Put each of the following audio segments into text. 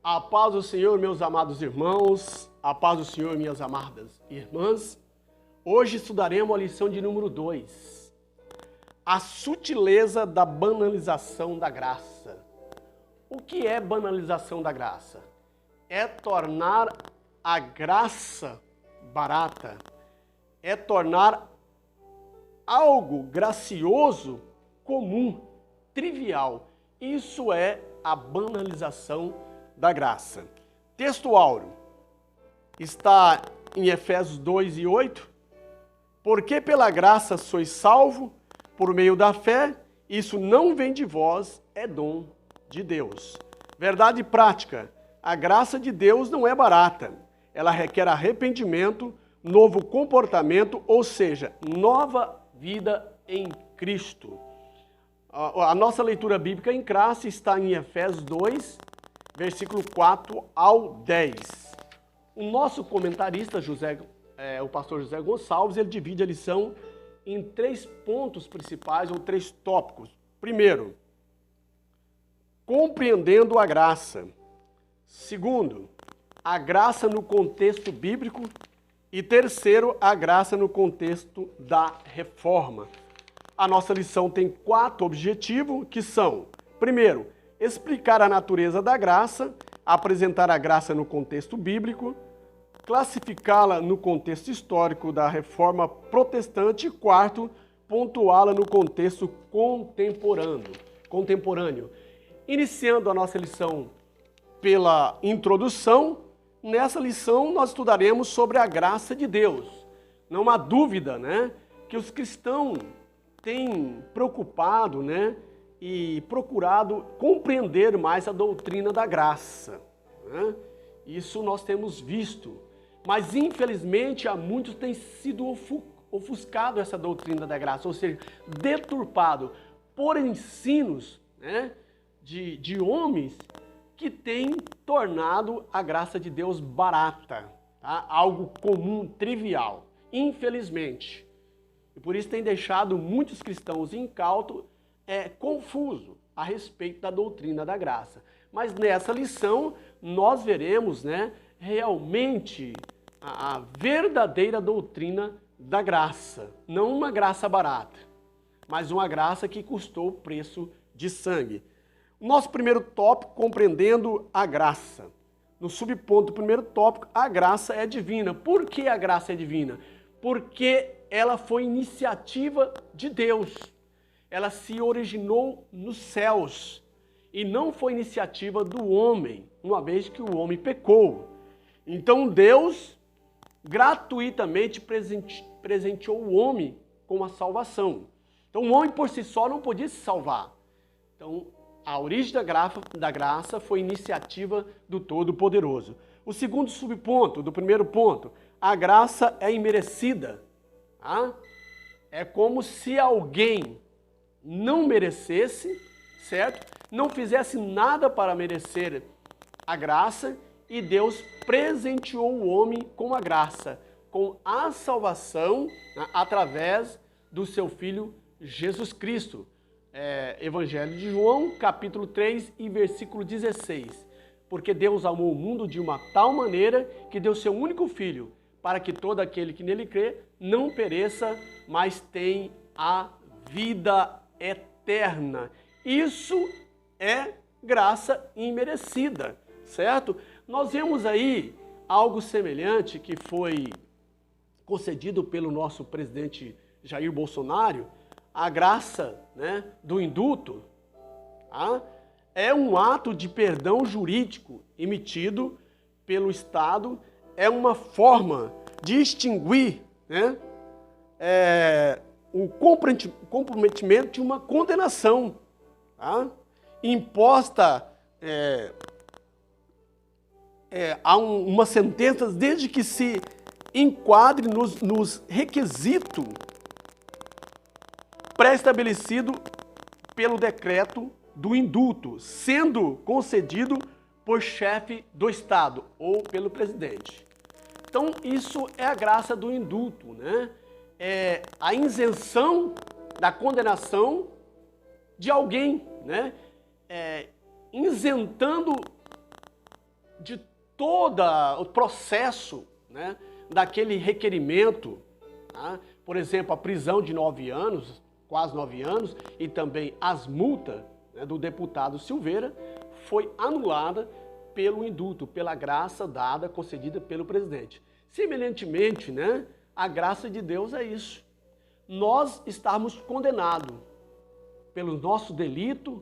A paz do Senhor, meus amados irmãos, a paz do Senhor, minhas amadas irmãs. Hoje estudaremos a lição de número 2. A sutileza da banalização da graça. O que é banalização da graça? É tornar a graça barata, é tornar algo gracioso, comum, trivial. Isso é a banalização da graça. Texto áureo está em Efésios 2:8. Porque pela graça sois salvo, por meio da fé, isso não vem de vós, é dom de Deus. Verdade prática, a graça de Deus não é barata. Ela requer arrependimento, novo comportamento, ou seja, nova vida em Cristo. A nossa leitura bíblica em classe está em Efésios 2, versículo 4 ao 10. O nosso comentarista, o pastor José Gonçalves, ele divide a lição em 3 pontos principais ou 3 tópicos. Primeiro, compreendendo a graça. Segundo, a graça no contexto bíblico. E terceiro, a graça no contexto da reforma. A nossa lição tem 4 objetivos, que são: primeiro, explicar a natureza da graça, apresentar a graça no contexto bíblico, classificá-la no contexto histórico da reforma protestante e quarto, pontuá-la no contexto contemporâneo. Iniciando a nossa lição pela introdução, nessa lição nós estudaremos sobre a graça de Deus. Não há dúvida, que os cristãos têm preocupado, e procurado compreender mais a doutrina da graça. Isso nós temos visto. Mas, infelizmente, há muitos têm sido ofuscado essa doutrina da graça, ou seja, deturpado por ensinos de homens que têm tornado a graça de Deus barata, algo comum, trivial, infelizmente. E por isso tem deixado muitos cristãos incautos, confusos a respeito da doutrina da graça. Mas nessa lição nós veremos realmente a verdadeira doutrina da graça. Não uma graça barata, mas uma graça que custou o preço de sangue. Nosso primeiro tópico, compreendendo a graça. No subponto do primeiro tópico, a graça é divina. Por que a graça é divina? Porque ela foi iniciativa de Deus. Ela se originou nos céus e não foi iniciativa do homem, uma vez que o homem pecou. Então Deus gratuitamente presenteou o homem com a salvação. Então o homem por si só não podia se salvar. Então a origem da graça foi iniciativa do Todo-Poderoso. O segundo subponto do primeiro ponto, a graça é imerecida. É como se alguém não merecesse, certo? Não fizesse nada para merecer a graça e Deus presenteou o homem com a graça, com a salvação através do seu Filho Jesus Cristo. Evangelho de João, capítulo 3 e versículo 16. Porque Deus amou o mundo de uma tal maneira que deu seu único Filho, para que todo aquele que nele crê não pereça, mas tenha a vida eterna. Isso é graça imerecida, certo? Nós vemos aí algo semelhante que foi concedido pelo nosso presidente Jair Bolsonaro, a graça do indulto. É um ato de perdão jurídico emitido pelo Estado, é uma forma de extinguir o comprometimento de uma condenação imposta a uma sentença desde que se enquadre nos requisitos pré-estabelecido pelo decreto do indulto, sendo concedido por chefe do Estado ou pelo presidente. Então, isso é a graça do indulto, É a isenção da condenação de alguém, isentando de todo o processo, né, daquele requerimento, tá? Por exemplo, a prisão de 9 anos, quase 9 anos, e também as multas, né, do deputado Silveira, foi anulada pelo indulto, pela graça dada, concedida pelo presidente. Semelhantemente, né, a graça de Deus é isso. Nós estamos condenados pelos nossos delitos,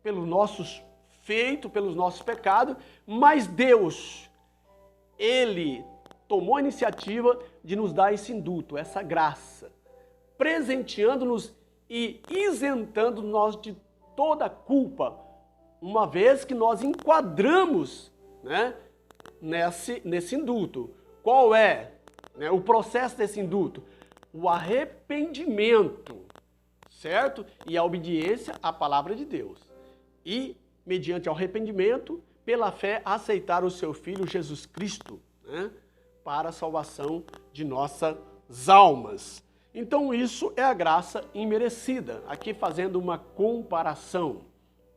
pelos nossos feitos, pelos nossos pecados, mas Deus, Ele tomou a iniciativa de nos dar esse indulto, essa graça, presenteando-nos e isentando nós de toda culpa, uma vez que nós enquadramos, né, nesse indulto. Qual é, né, o processo desse indulto? O arrependimento, certo? E a obediência à palavra de Deus. E, mediante o arrependimento, pela fé, aceitar o seu Filho Jesus Cristo, né, para a salvação de nossas almas. Então, isso é a graça imerecida. Aqui fazendo uma comparação.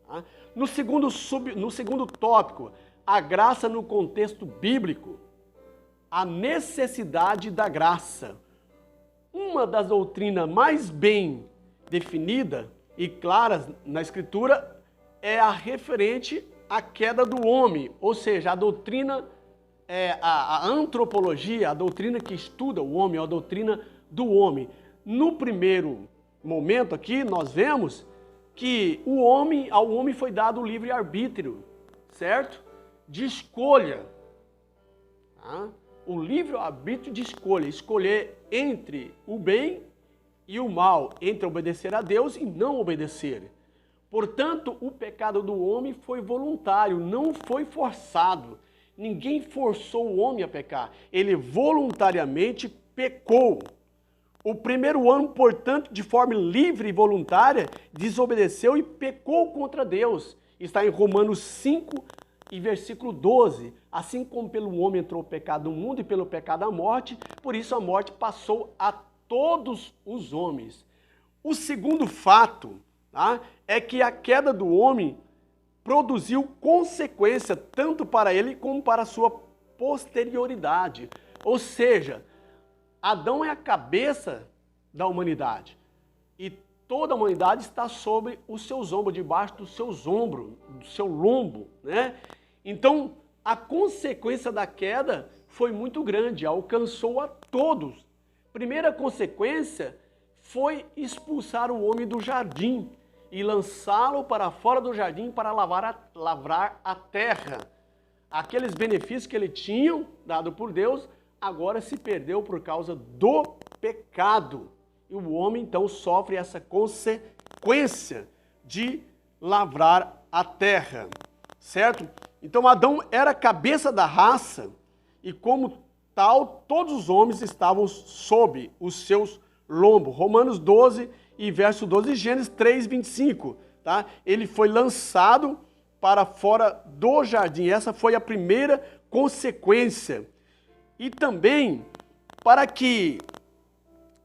Tá? No segundo tópico, a graça no contexto bíblico, a necessidade da graça. Uma das doutrinas mais bem definida e claras na Escritura é a referente à queda do homem, ou seja, a doutrina, a antropologia, a doutrina que estuda o homem, a doutrina do homem. No primeiro momento aqui, nós vemos que ao homem foi dado o livre-arbítrio, certo? De escolha. Tá? O livre-arbítrio de escolha, escolher entre o bem e o mal, entre obedecer a Deus e não obedecer. Portanto, o pecado do homem foi voluntário, não foi forçado. Ninguém forçou o homem a pecar. Ele voluntariamente pecou. O primeiro homem, portanto, de forma livre e voluntária, desobedeceu e pecou contra Deus. Está em Romanos 5 e versículo 12. Assim como pelo homem entrou o pecado no mundo e pelo pecado a morte, por isso a morte passou a todos os homens. O segundo fato, tá, é que a queda do homem produziu consequência tanto para ele como para a sua posterioridade. Ou seja, Adão é a cabeça da humanidade e toda a humanidade está sobre os seus ombros, debaixo dos seus ombros, do seu lombo, né? Então, a consequência da queda foi muito grande, alcançou a todos. Primeira consequência foi expulsar o homem do jardim e lançá-lo para fora do jardim para lavrar a terra. Aqueles benefícios que ele tinha dado por Deus, agora se perdeu por causa do pecado. E o homem então sofre essa consequência de lavrar a terra, certo? Então Adão era a cabeça da raça e como tal, todos os homens estavam sob os seus lombos. Romanos 12 e verso 12, Gênesis 3, 25. Tá? Ele foi lançado para fora do jardim. Essa foi a primeira consequência. E também, para que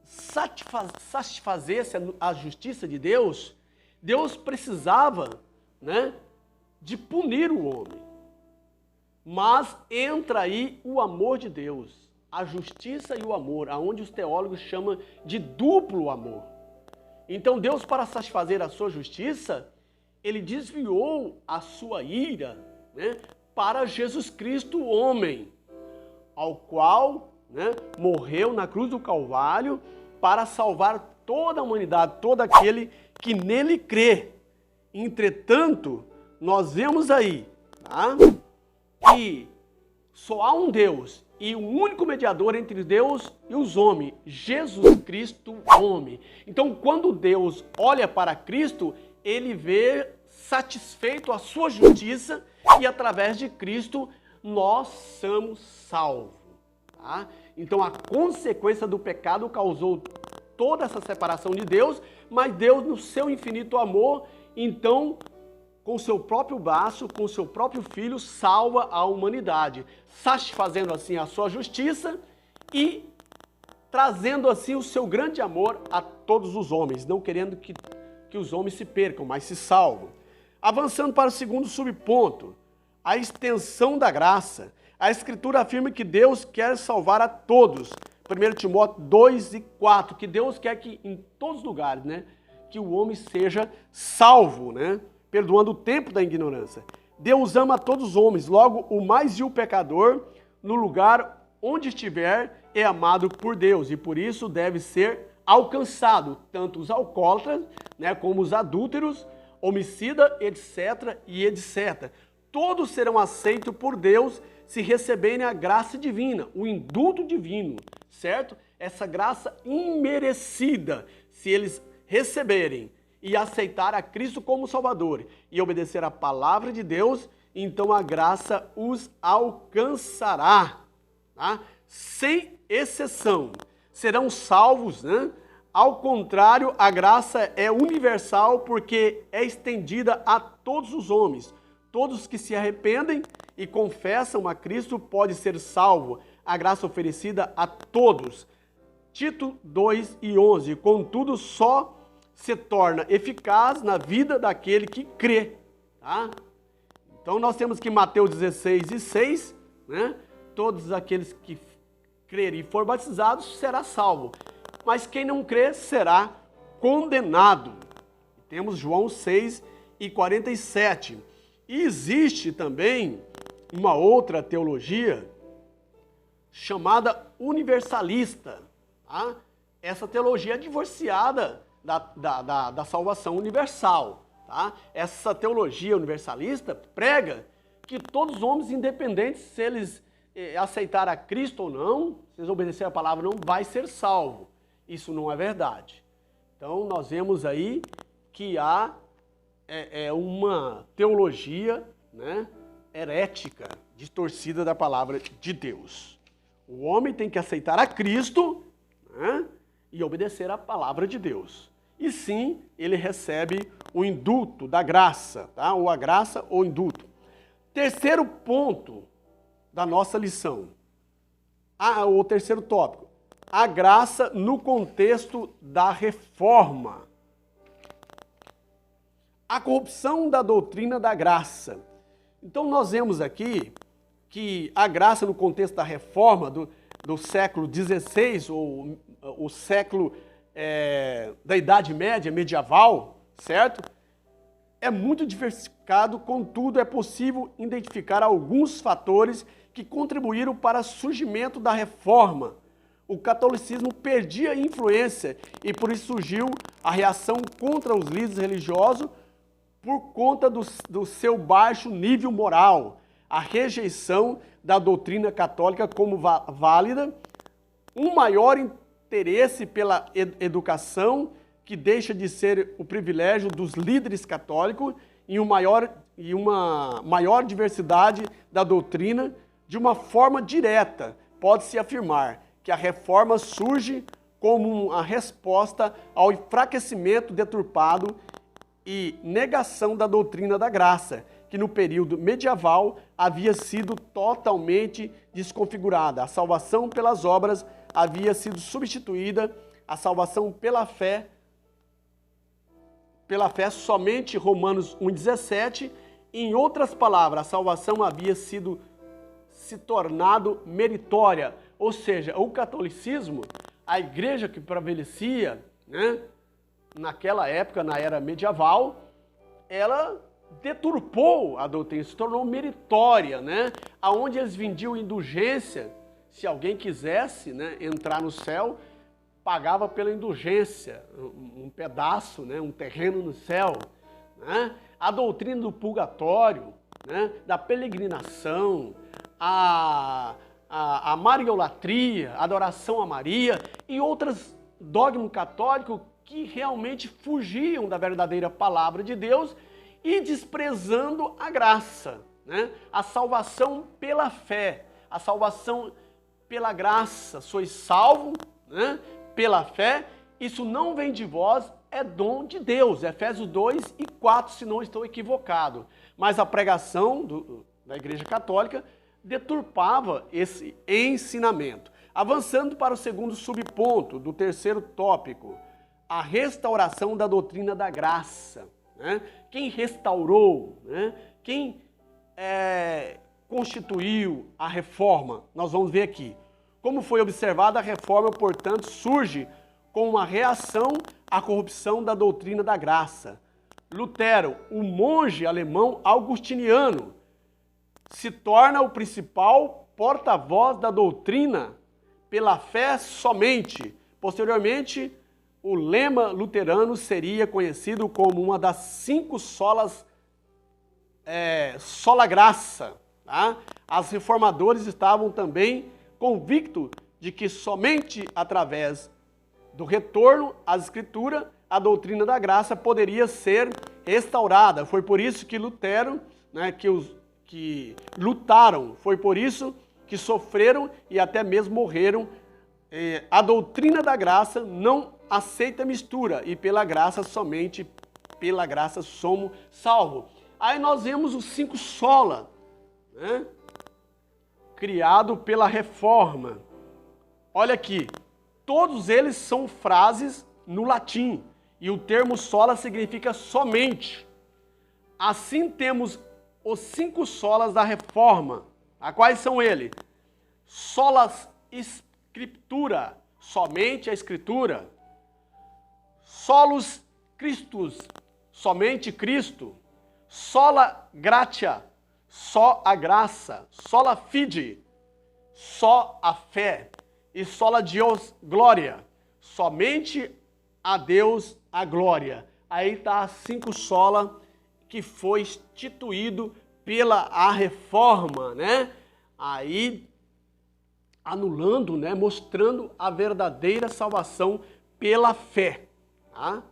satisfazesse a justiça de Deus, Deus precisava, né, de punir o homem. Mas entra aí o amor de Deus, a justiça e o amor, aonde os teólogos chamam de duplo amor. Então Deus, para satisfazer a sua justiça, ele desviou a sua ira, né, para Jesus Cristo, homem, ao qual, né, morreu na cruz do Calvário para salvar toda a humanidade, todo aquele que nele crê. Entretanto, nós vemos aí, tá, que só há um Deus e um único mediador entre Deus e os homens, Jesus Cristo, homem. Então, quando Deus olha para Cristo, ele vê satisfeito a sua justiça e através de Cristo nós somos salvos. Tá? Então, a consequência do pecado causou toda essa separação de Deus, mas Deus, no seu infinito amor, então, com seu próprio braço, com seu próprio Filho, salva a humanidade, satisfazendo assim a sua justiça e trazendo assim o seu grande amor a todos os homens, não querendo que os homens se percam, mas se salvam. Avançando para o segundo subponto, a extensão da graça. A Escritura afirma que Deus quer salvar a todos. 1 Timóteo 2:4, que Deus quer que em todos os lugares, né, que o homem seja salvo, né, perdoando o tempo da ignorância. Deus ama a todos os homens, logo o mais vil pecador, no lugar onde estiver, é amado por Deus e por isso deve ser alcançado, tanto os alcoólatras, né, como os adúlteros, homicida, etc. e etc. Todos serão aceitos por Deus se receberem a graça divina, o indulto divino, certo? Essa graça imerecida, se eles receberem e aceitar a Cristo como Salvador e obedecer a palavra de Deus, então a graça os alcançará, tá? Sem exceção. Serão salvos, né? Ao contrário, a graça é universal porque é estendida a todos os homens. Todos que se arrependem e confessam a Cristo podem ser salvos. A graça oferecida a todos. Tito 2:11. Contudo, só se torna eficaz na vida daquele que crê. Tá? Então nós temos que Mateus 16:6, né? Todos aqueles que crerem e for batizados será salvo. Mas quem não crer será condenado. Temos João 6:47. E existe também uma outra teologia chamada universalista. Tá? Essa teologia é divorciada da salvação universal. Tá? Essa teologia universalista prega que todos os homens, independentes se eles aceitarem a Cristo ou não, se eles obedecerem a palavra ou não, vai ser salvo. Isso não é verdade. Então nós vemos aí que há uma teologia, né, herética, distorcida da palavra de Deus. O homem tem que aceitar a Cristo, né, e obedecer à palavra de Deus. E sim, ele recebe o indulto da graça, tá? Ou a graça ou indulto. Terceiro ponto da nossa lição. O terceiro tópico. A graça no contexto da reforma. A corrupção da doutrina da graça. Então nós vemos aqui que a graça no contexto da reforma do século XVI, ou o século da Idade Média, medieval, certo? É muito diversificado, contudo é possível identificar alguns fatores que contribuíram para o surgimento da reforma. O catolicismo perdia influência e por isso surgiu a reação contra os líderes religiosos por conta do seu baixo nível moral, a rejeição da doutrina católica como válida, um maior interesse pela educação, que deixa de ser o privilégio dos líderes católicos, e uma maior diversidade da doutrina. De uma forma direta, pode-se afirmar que a reforma surge como uma resposta ao enfraquecimento deturpado e negação da doutrina da graça, que no período medieval havia sido totalmente desconfigurada. A salvação pelas obras havia sido substituída, a salvação pela fé somente Romanos 1,17. Em outras palavras, a salvação havia se tornado meritória, ou seja, o catolicismo, a igreja que prevalecia, né, naquela época, na era medieval, ela deturpou a doutrina, se tornou meritória, né, aonde eles vendiam indulgência. Se alguém quisesse, né, entrar no céu, pagava pela indulgência, um pedaço, né, um terreno no céu. Né? A doutrina do purgatório, né, da peregrinação, a mariolatria, a adoração a Maria e outros dogmas católicos que realmente fugiam da verdadeira palavra de Deus e desprezando a graça, né? A salvação pela fé, a salvação pela graça, sois salvo, né? Pela fé, isso não vem de vós, é dom de Deus, Efésios 2:4, se não estou equivocado. Mas a pregação da Igreja Católica deturpava esse ensinamento. Avançando para o segundo subponto do terceiro tópico, a restauração da doutrina da graça. Né? Quem restaurou, né? Quem constituiu a reforma? Nós vamos ver aqui. Como foi observada, a reforma, portanto, surge com uma reação à corrupção da doutrina da graça. Lutero, o monge alemão augustiniano, se torna o principal porta-voz da doutrina pela fé somente. Posteriormente, o lema luterano seria conhecido como uma das 5 solas, sola graça. Tá? Os reformadores estavam também convictos de que somente através do retorno às Escrituras a doutrina da graça poderia ser restaurada. Foi por isso que Lutero, né, que lutaram, foi por isso que sofreram e até mesmo morreram. A doutrina da graça não aceita mistura e pela graça, somente pela graça somos salvos. Aí nós vemos os 5 sola, né, criado pela reforma. Olha aqui, todos eles são frases no latim e o termo sola significa somente. Assim temos os 5 solas da reforma. A quais são eles? Solas scriptura, somente a escritura. Solus Christus, somente Cristo. Sola gratia, só a graça. Sola fide, só a fé. E sola Deus glória, somente a Deus a glória. Aí está as 5 sola que foi instituído pela a reforma, né? Aí anulando, né? Mostrando a verdadeira salvação pela fé, tá?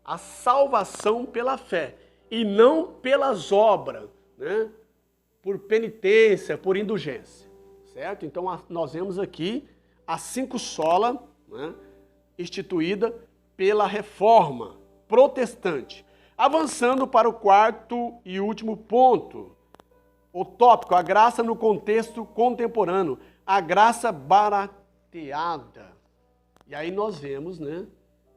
A salvação pela fé e não pelas obras, né? Por penitência, por indulgência, certo? Então nós vemos aqui as 5 sola, né? Instituída pela reforma protestante. Avançando para o 4º e último ponto, o tópico, a graça no contexto contemporâneo, a graça barateada. E aí nós vemos, né,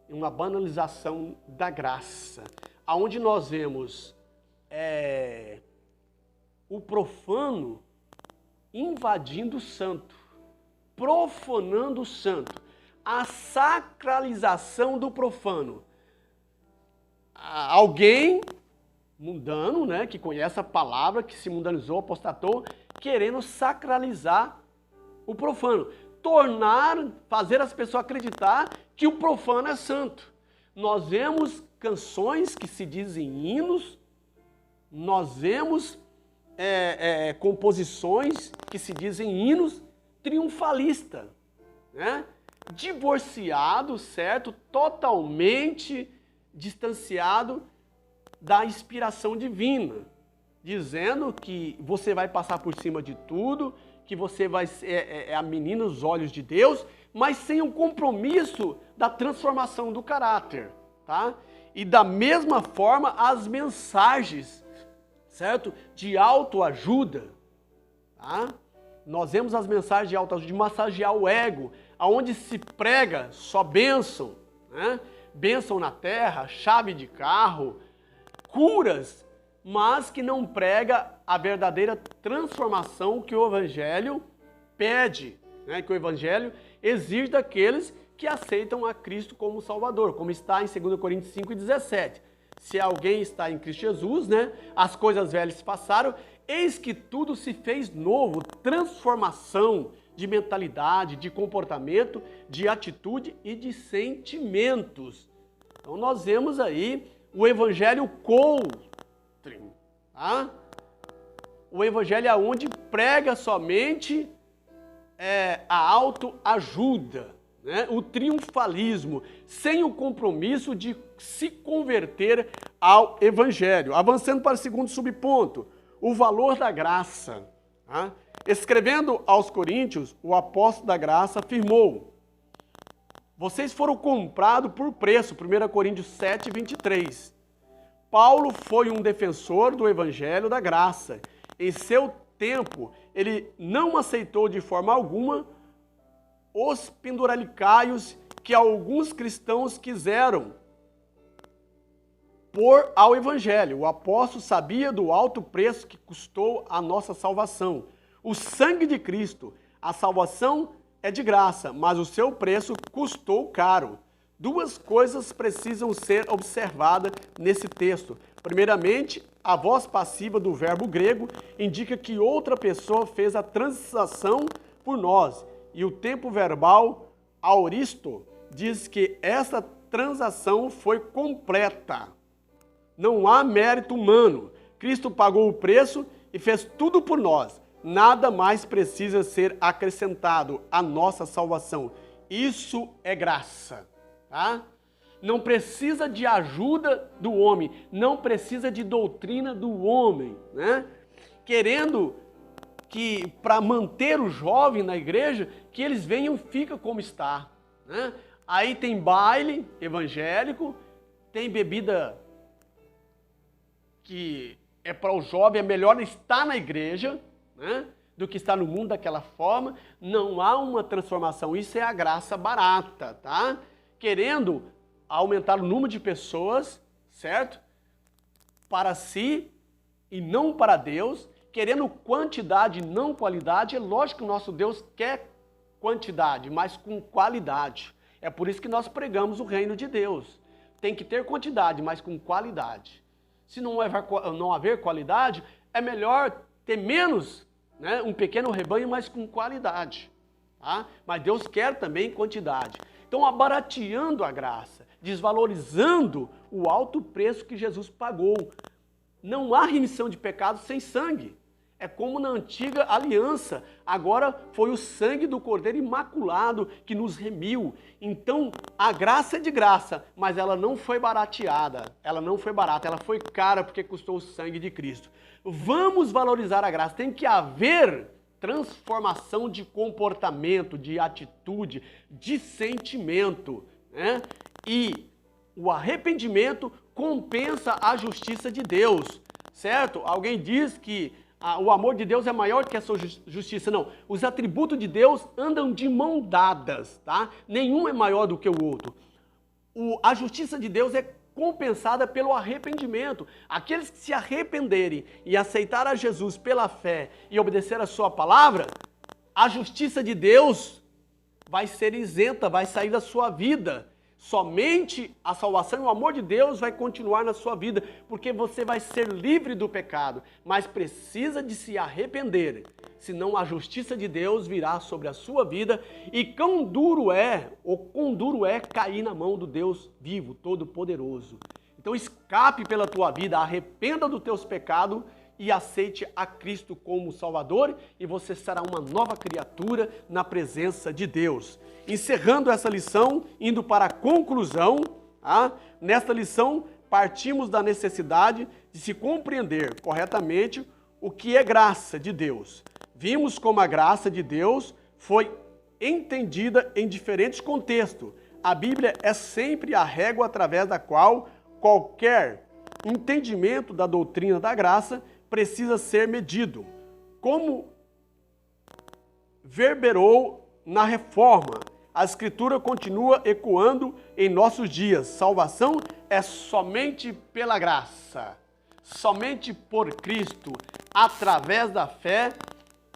uma banalização da graça, aonde nós vemos o profano invadindo o santo, profanando o santo, a sacralização do profano. Alguém mundano, né, que conhece a palavra, que se mundanizou, apostatou, querendo sacralizar o profano, fazer as pessoas acreditar que o profano é santo. Nós vemos canções que se dizem hinos, nós vemos composições que se dizem hinos triunfalistas, né? Divorciado, certo? Totalmente distanciado da inspiração divina, dizendo que você vai passar por cima de tudo, que você vai ser a menina dos olhos de Deus, mas sem o compromisso da transformação do caráter, tá? E da mesma forma as mensagens, certo? De autoajuda, tá? Nós vemos as mensagens de autoajuda, de massagear o ego, aonde se prega só bênção, né? Bênção na terra, chave de carro, curas, mas que não prega a verdadeira transformação que o Evangelho pede, né? Que o Evangelho exige daqueles que aceitam a Cristo como Salvador, como está em 2 Coríntios 5:17. Se alguém está em Cristo Jesus, né? As coisas velhas se passaram, eis que tudo se fez novo, transformação de mentalidade, de comportamento, de atitude e de sentimentos. Então nós vemos aí o Evangelho contrim, tá? O Evangelho é onde prega somente a autoajuda, né? O triunfalismo, sem o compromisso de se converter ao Evangelho. Avançando para o 2º subponto, o valor da graça. Tá? Escrevendo aos Coríntios, o apóstolo da graça afirmou: vocês foram comprados por preço, 1 Coríntios 7:23. Paulo foi um defensor do Evangelho da graça. Em seu tempo, ele não aceitou de forma alguma os penduralicaios que alguns cristãos quiseram por ao Evangelho. O apóstolo sabia do alto preço que custou a nossa salvação. O sangue de Cristo. A salvação é de graça, mas o seu preço custou caro. Duas coisas precisam ser observadas nesse texto. Primeiramente, a voz passiva do verbo grego indica que outra pessoa fez a transação por nós. E o tempo verbal auristo diz que essa transação foi completa. Não há mérito humano. Cristo pagou o preço e fez tudo por nós. Nada mais precisa ser acrescentado à nossa salvação. Isso é graça, tá? Não precisa de ajuda do homem, não precisa de doutrina do homem, né? Querendo que, para manter o jovem na igreja, que eles venham e fiquem como está, né? Aí tem baile evangélico, tem bebida que é para o jovem, é melhor estar na igreja, né, do que estar no mundo daquela forma. Não há uma transformação, isso é a graça barata, tá? Querendo aumentar o número de pessoas, certo? Para si e não para Deus, querendo quantidade e não qualidade. É lógico que o nosso Deus quer quantidade, mas com qualidade. É por isso que nós pregamos o reino de Deus. Tem que ter quantidade, mas com qualidade. Se não haver qualidade, é melhor ter menos, né, um pequeno rebanho, mas com qualidade. Tá? Mas Deus quer também quantidade. Então, abarateando a graça, desvalorizando o alto preço que Jesus pagou. Não há remissão de pecados sem sangue. É como na antiga aliança. Agora foi o sangue do Cordeiro Imaculado que nos remiu. Então, a graça é de graça, mas ela não foi barateada. Ela não foi barata, ela foi cara porque custou o sangue de Cristo. Vamos valorizar a graça. Tem que haver transformação de comportamento, de atitude, de sentimento, né? E o arrependimento compensa a justiça de Deus, certo? Alguém diz que o amor de Deus é maior que a sua justiça. Não, os atributos de Deus andam de mão dadas, tá? Nenhum é maior do que o outro. A justiça de Deus é compensada pelo arrependimento. Aqueles que se arrependerem e aceitar a Jesus pela fé e obedecer a sua palavra, a justiça de Deus vai ser isenta, vai sair da sua vida. Somente a salvação e o amor de Deus vai continuar na sua vida, porque você vai ser livre do pecado, mas precisa de se arrepender, senão a justiça de Deus virá sobre a sua vida, e quão duro é cair na mão do Deus vivo, todo-poderoso. Então escape pela tua vida, arrependa dos teus pecados e aceite a Cristo como Salvador, e você será uma nova criatura na presença de Deus. Encerrando essa lição, indo para a conclusão, tá? Nesta lição partimos da necessidade de se compreender corretamente o que é graça de Deus. Vimos como a graça de Deus foi entendida em diferentes contextos. A Bíblia é sempre a régua através da qual qualquer entendimento da doutrina da graça precisa ser medido. Como verberou na Reforma, a Escritura continua ecoando em nossos dias. Salvação é somente pela graça, somente por Cristo, através da fé,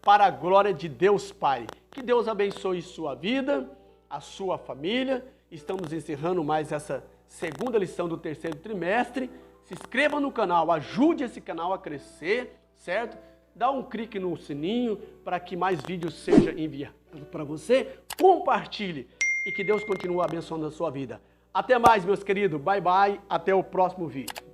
para a glória de Deus Pai. Que Deus abençoe sua vida, a sua família. Estamos encerrando mais essa segunda lição do terceiro trimestre. Se inscreva no canal, ajude esse canal a crescer, certo? Dá um clique no sininho para que mais vídeos sejam enviados para você. Compartilhe e que Deus continue abençoando a sua vida. Até mais, meus queridos. Bye, bye. Até o próximo vídeo.